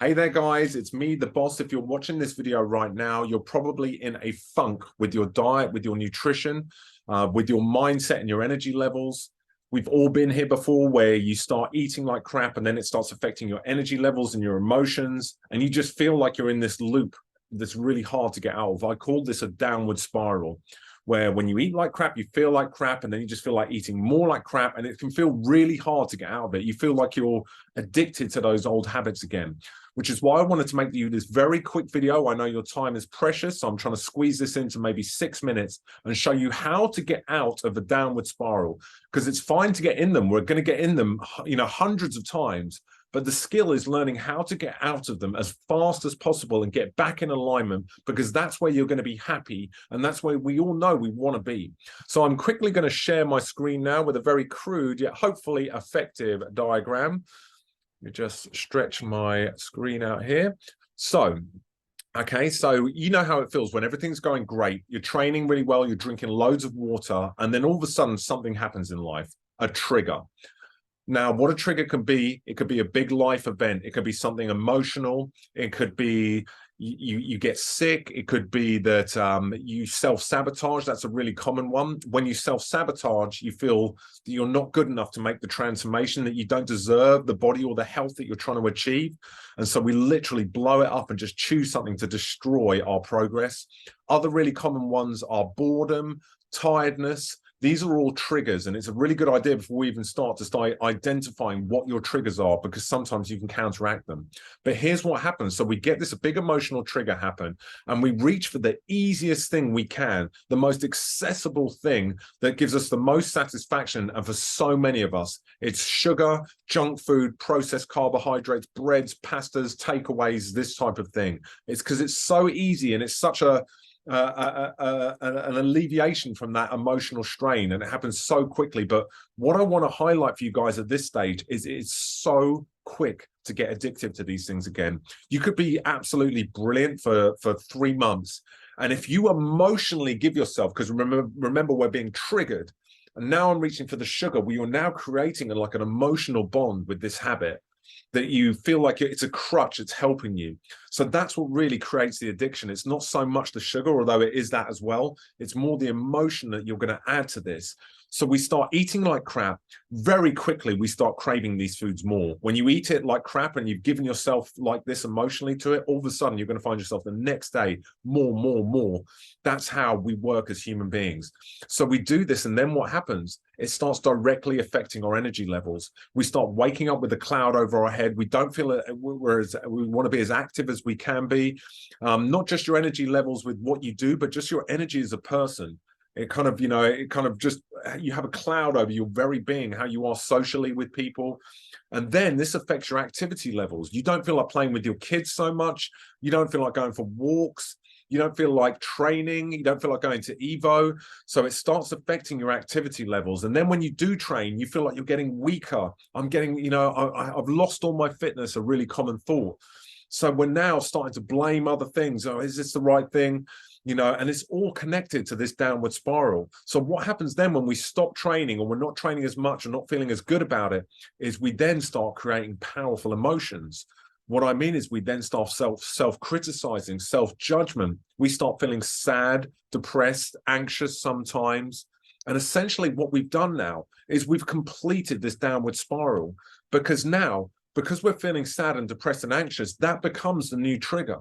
Hey there, guys. It's me, the boss. If you're watching this video right now, you're probably in a funk with your diet, with your nutrition, with your mindset and your energy levels. We've all been here before where you start eating like crap and then it starts affecting your energy levels and your emotions. And you just feel like you're in this loop that's really hard to get out of. I call this a downward spiral, where when you eat like crap, you feel like crap, and then you just feel like eating more like crap, and it can feel really hard to get out of it. You feel like you're addicted to those old habits again, which is why I wanted to make you this very quick video. I know your time is precious, so I'm trying to squeeze this into maybe 6 minutes and show you how to get out of a downward spiral, because it's fine to get in them. We're going to get in them, hundreds of times. But the skill is learning how to get out of them as fast as possible and get back in alignment, because that's where you're going to be happy. And that's where we all know we want to be. So I'm quickly going to share my screen now with a very crude, yet hopefully effective diagram. Let me just stretch my screen out here. So, okay, so you know how it feels when everything's going great. You're training really well. You're drinking loads of water. And then all of a sudden something happens in life, a trigger. Now, what a trigger can be, it could be a big life event. It could be something emotional. It could be you get sick. It could be that you self-sabotage. That's a really common one. When you self-sabotage, you feel that you're not good enough to make the transformation, that you don't deserve the body or the health that you're trying to achieve. And so we literally blow it up and just choose something to destroy our progress. Other really common ones are boredom, tiredness. These are all triggers, and it's a really good idea before we even start to start identifying what your triggers are, because sometimes you can counteract them. But here's what happens. So we get this big emotional trigger happen, and we reach for the easiest thing we can, the most accessible thing that gives us the most satisfaction. And for so many of us, it's sugar, junk food, processed carbohydrates, breads, pastas, takeaways, this type of thing. It's because it's so easy, and it's such an alleviation from that emotional strain, and it happens so quickly. But what I want to highlight for you guys at this stage is it's so quick to get addictive to these things again. You could be absolutely brilliant for 3 months, and if you emotionally give yourself, because remember we're being triggered, and now I'm reaching for the sugar, we are now creating like an emotional bond with this habit, that you feel like it's a crutch, it's helping you. So that's what really creates the addiction. It's not so much the sugar, although it is that as well. It's more the emotion that you're going to add to this. So we start eating like crap. Very quickly, we start craving these foods more. When you eat it like crap and you've given yourself like this emotionally to it, all of a sudden you're going to find yourself the next day more. That's how we work as human beings. So we do this, and then what happens? It starts directly affecting our energy levels. We start waking up with a cloud over our head. We don't feel it, whereas we want to be as active as we can be. Not just your energy levels with what you do, but just your energy as a person. It kind of, you have a cloud over your very being, how you are socially with people. And then this affects your activity levels. You don't feel like playing with your kids so much. You don't feel like going for walks. You don't feel like training. You don't feel like going to Evo. So it starts affecting your activity levels. And then when you do train, you feel like you're getting weaker. I'm getting, I've lost all my fitness, a really common thought. So we're now starting to blame other things. Oh, is this the right thing? And it's all connected to this downward spiral. So what happens then when we stop training, or we're not training as much and not feeling as good about it, is we then start creating powerful emotions. What I mean is we then start self-criticizing, self-judgment. We start feeling sad, depressed, anxious sometimes. And essentially what we've done now is we've completed this downward spiral, because we're feeling sad and depressed and anxious, that becomes the new trigger.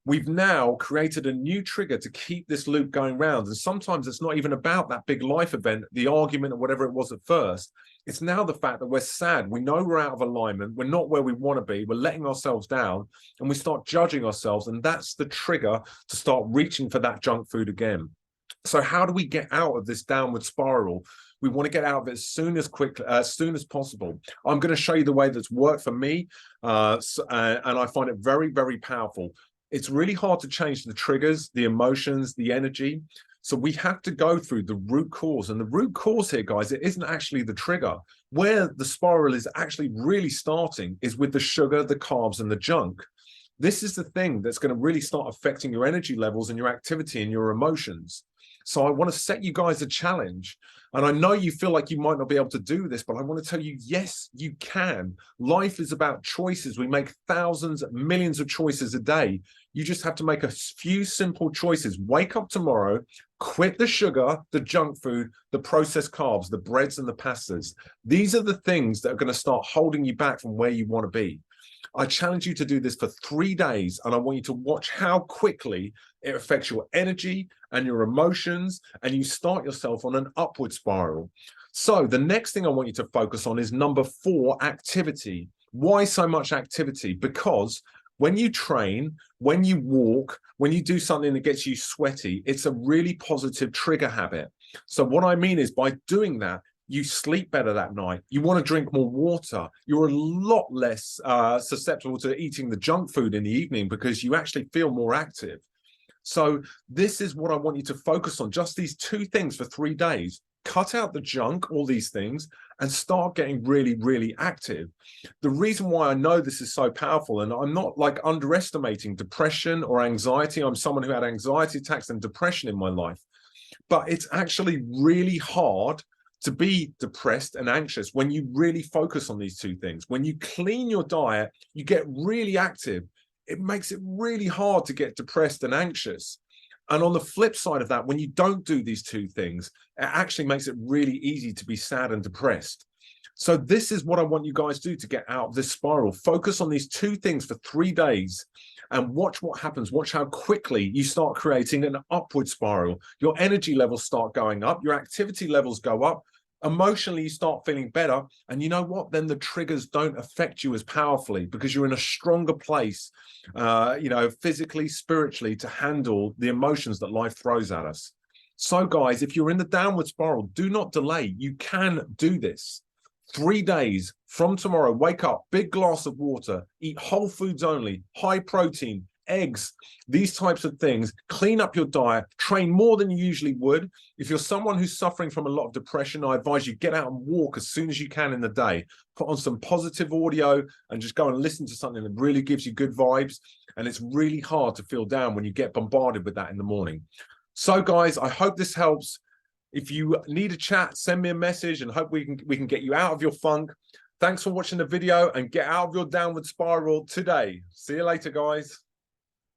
We've now created a new trigger to keep this loop going round. And sometimes it's not even about that big life event, the argument or whatever it was at first. It's now the fact that we're sad. We know we're out of alignment. We're not where we want to be. We're letting ourselves down, and we start judging ourselves. And that's the trigger to start reaching for that junk food again. So how do we get out of this downward spiral? We want to get out of it as soon as possible. I'm going to show you the way that's worked for me. And I find it very, very powerful. It's really hard to change the triggers, the emotions, the energy. So we have to go through the root cause. And the root cause here, guys, it isn't actually the trigger. Where the spiral is actually really starting is with the sugar, the carbs, and the junk. This is the thing that's going to really start affecting your energy levels and your activity and your emotions. So I want to set you guys a challenge. And I know you feel like you might not be able to do this, but I want to tell you, yes, you can. Life is about choices. We make thousands, millions of choices a day. You just have to make a few simple choices. Wake up tomorrow, quit the sugar, the junk food, the processed carbs, the breads and the pastas. These are the things that are going to start holding you back from where you want to be. I challenge you to do this for 3 days, and I want you to watch how quickly it affects your energy and your emotions, and you start yourself on an upward spiral. So the next thing I want you to focus on is number 4, activity. Why so much activity? Because when you train, when you walk, when you do something that gets you sweaty, it's a really positive trigger habit. So what I mean is, by doing that, you sleep better that night. You want to drink more water. You're a lot less susceptible to eating the junk food in the evening because you actually feel more active. So this is what I want you to focus on, just these 2 things for 3 days. Cut out the junk, all these things, and start getting really, really active. The reason why I know this is so powerful, and I'm not like underestimating depression or anxiety. I'm someone who had anxiety attacks and depression in my life, but it's actually really hard to be depressed and anxious when you really focus on these 2 things. When you clean your diet, you get really active. It makes it really hard to get depressed and anxious. And on the flip side of that, when you don't do these 2 things, it actually makes it really easy to be sad and depressed. So this is what I want you guys to do to get out of this spiral. Focus on these 2 things for 3 days and watch what happens. Watch how quickly you start creating an upward spiral. Your energy levels start going up. Your activity levels go up. Emotionally, you start feeling better. And you know what? Then the triggers don't affect you as powerfully because you're in a stronger place, physically, spiritually, to handle the emotions that life throws at us. So guys, if you're in the downward spiral, do not delay. You can do this. 3 days from tomorrow, wake up, big glass of water, eat whole foods only, high protein, eggs, these types of things. Clean up your diet, train more than you usually would. If you're someone who's suffering from a lot of depression, I advise you get out and walk as soon as you can in the day. Put on some positive audio and just go and listen to something that really gives you good vibes. And it's really hard to feel down when you get bombarded with that in the morning. So guys, I hope this helps. If you need a chat, send me a message and hope we can get you out of your funk. Thanks for watching the video and get out of your downward spiral today. See you later, guys.